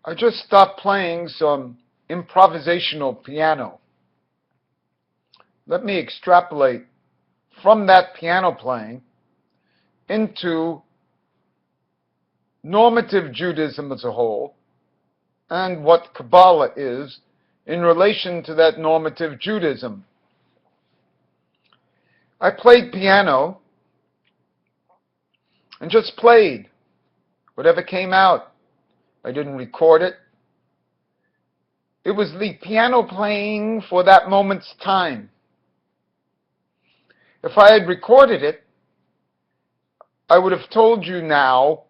I just stopped playing some improvisational piano. Let me extrapolate from that piano playing into normative Judaism as a whole and what Kabbalah is in relation to that normative Judaism. I played piano and just played whatever came out. I didn't record it. It was the piano playing for that moment's time. If I had recorded it, I would have told you now,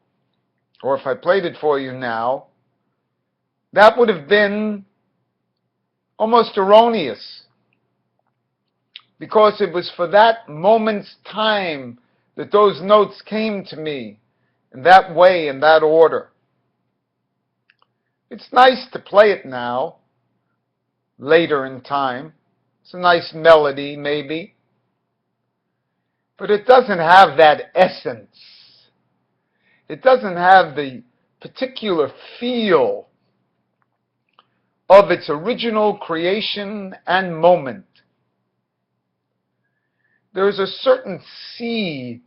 or if I played it for you now, that would have been almost erroneous, because it was for that moment's time that those notes came to me in that way, in that order. It's nice to play it now, later in time. It's a nice melody, maybe. But it doesn't have that essence. It doesn't have the particular feel of its original creation and moment. There is a certain seed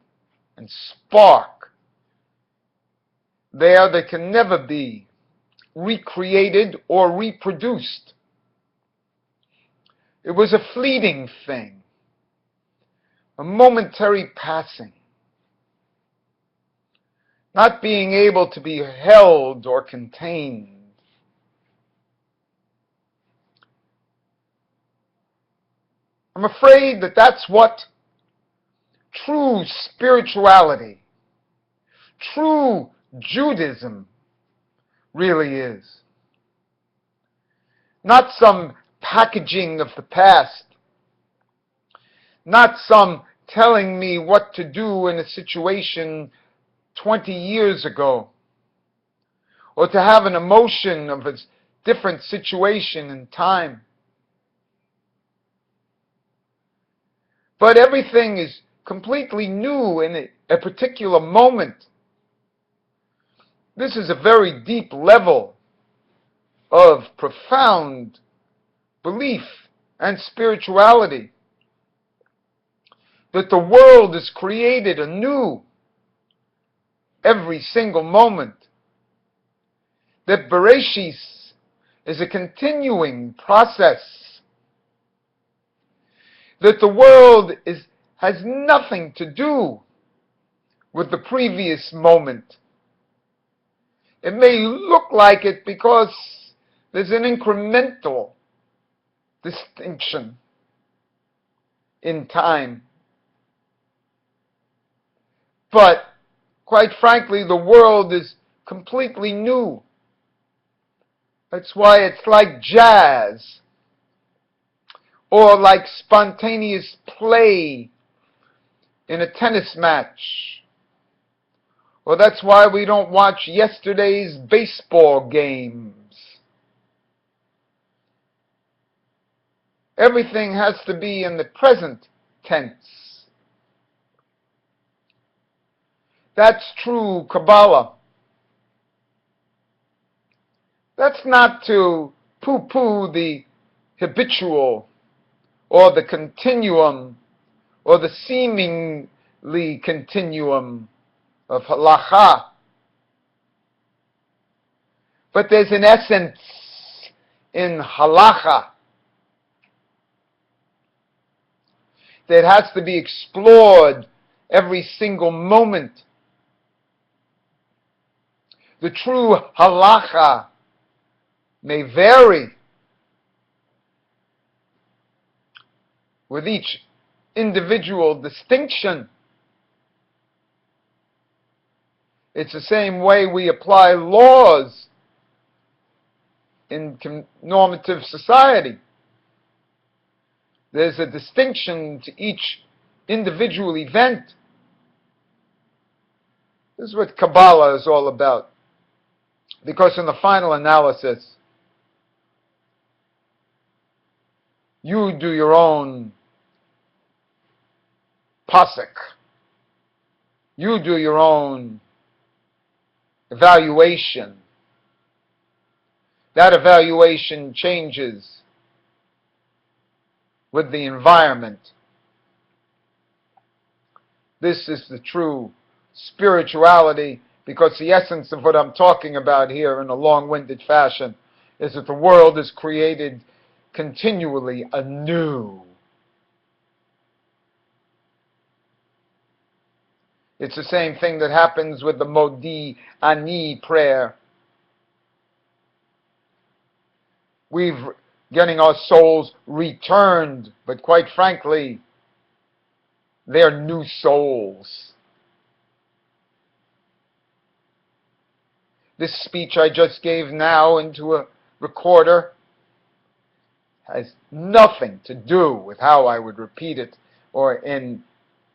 and spark there that can never be recreated or reproduced. It was a fleeting thing, a momentary passing, not being able to be held or contained. I'm afraid that that's what true spirituality, true Judaism really is. Not some packaging of the past, not some telling me what to do in a situation 20 years ago, or to have an emotion of a different situation and time. But everything is completely new in a particular moment. This is a very deep level of profound belief and spirituality, that the world is created anew every single moment, that Bereshis is a continuing process, that the world has nothing to do with the previous moment. It may look like it because there's an incremental distinction in time. But, quite frankly, the world is completely new. That's why it's like jazz, or like spontaneous play in a tennis match. Or that's why we don't watch yesterday's baseball games. Everything has to be in the present tense. That's true Kabbalah. That's not to poo-poo the habitual or the continuum or the seemingly continuum of halacha. But there's an essence in halacha that has to be explored every single moment. The true halacha may vary with each individual distinction. It's the same way we apply laws in normative society. There's a distinction to each individual event. This is what Kabbalah is all about. Because in the final analysis, you do your own pasuk. You do your own evaluation. That evaluation changes with the environment. This is the true spirituality, because the essence of what I'm talking about here in a long-winded fashion is that the world is created continually anew. It's the same thing that happens with the Modi Ani prayer. We're getting our souls returned, but quite frankly, they're new souls. This speech I just gave now into a recorder has nothing to do with how I would repeat it or in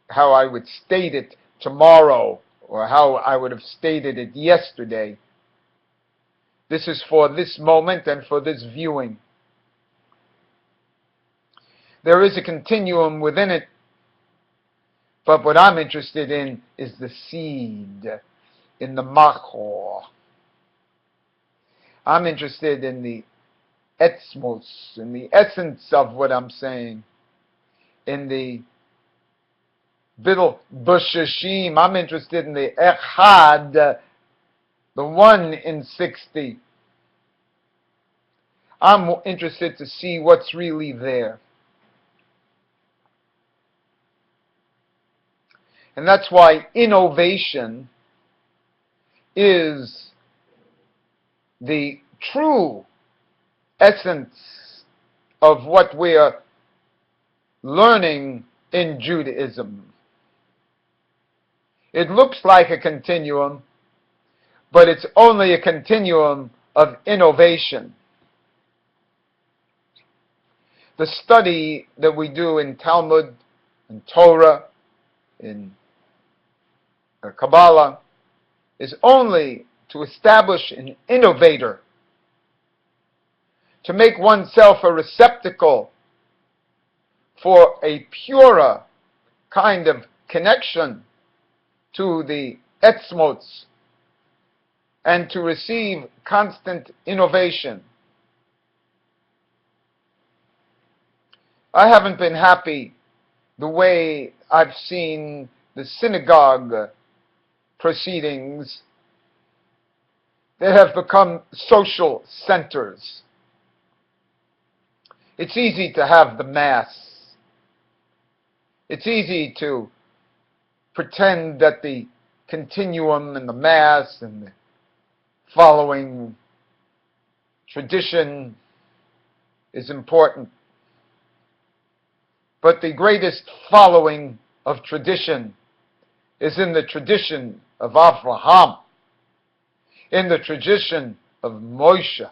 how I would state it tomorrow or how I would have stated it yesterday. This is for this moment and for this viewing. There is a continuum within it, but what I'm interested in is the seed, in the makor. I'm interested in the etzmos, in the essence of what I'm saying, in the bittul b'shishim. I'm interested in the echad, the 1 in 60. I'm interested to see what's really there. And that's why innovation is the true essence of what we're learning in Judaism. It looks like a continuum, but it's only a continuum of innovation. The study that we do in Talmud, in Torah, in Kabbalah, is only to establish an innovator, to make oneself a receptacle for a purer kind of connection to the etzmots and to receive constant innovation. I haven't been happy the way I've seen the synagogue proceedings that have become social centers. It's easy to have the mass. It's easy to pretend that the continuum and the mass and the following tradition is important. But the greatest following of tradition is in the tradition of Avraham, in the tradition of Moshe,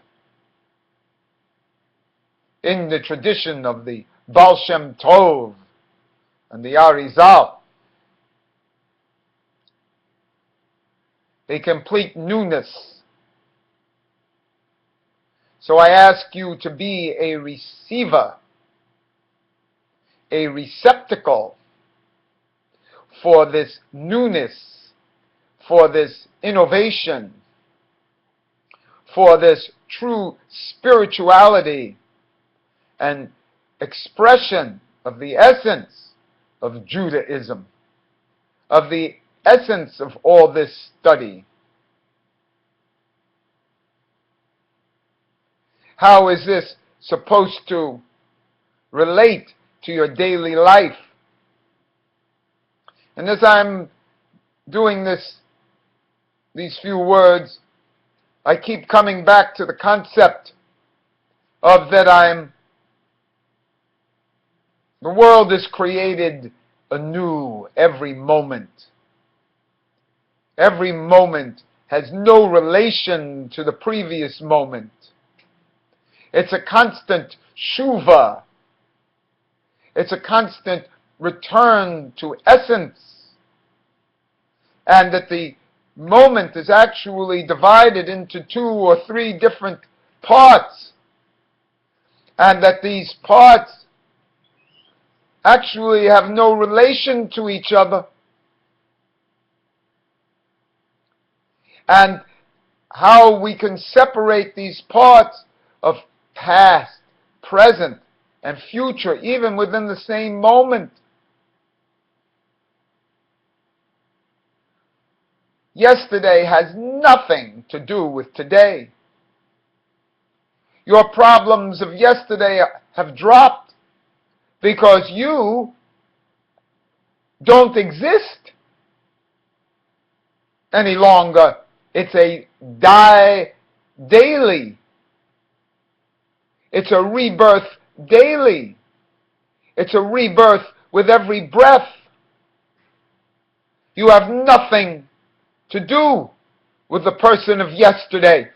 in the tradition of the Baal Shem Tov and the Arizal. A complete newness. So I ask you to be a receiver, a receptacle for this newness, for this innovation, for this true spirituality and expression of the essence of Judaism, of the essence of all this study. How is this supposed to relate to your daily life? And as I'm doing these few words, I keep coming back to the concept of that the world is created anew every moment. Every moment has no relation to the previous moment. It's a constant shuva. It's a constant return to essence. And that the moment is actually divided into 2 or 3 different parts. And that these parts actually have no relation to each other. And how we can separate these parts of past, present, and future, even within the same moment. Yesterday has nothing to do with today. Your problems of yesterday have dropped because you don't exist any longer. It's a daily. It's a rebirth daily. It's a rebirth with every breath. You have nothing to do with the person of yesterday.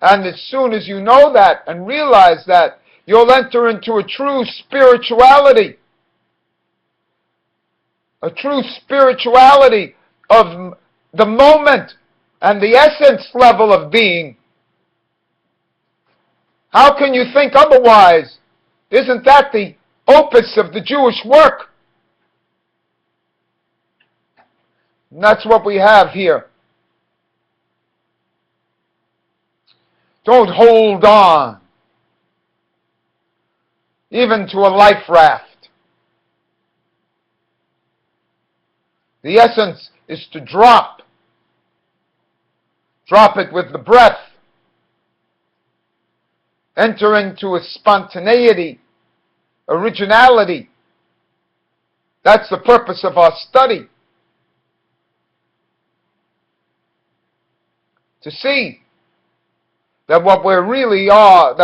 And as soon as you know that and realize that, you'll enter into a true spirituality. A true spirituality of the moment and the essence level of being. How can you think otherwise? Isn't that the opus of the Jewish work? And that's what we have here. Don't hold on, even to a life raft. The essence is to drop. Drop it with the breath. Enter into a spontaneity, originality. That's the purpose of our study. To see that what we really are,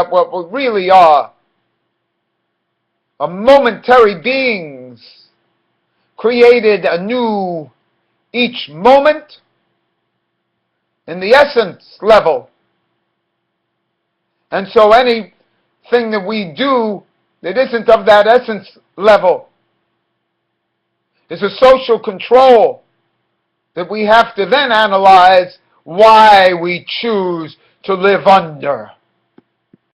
are momentary beings, created anew each moment in the essence level. And so anything that we do that isn't of that essence level is a social control that we have to then analyze why we choose to live under.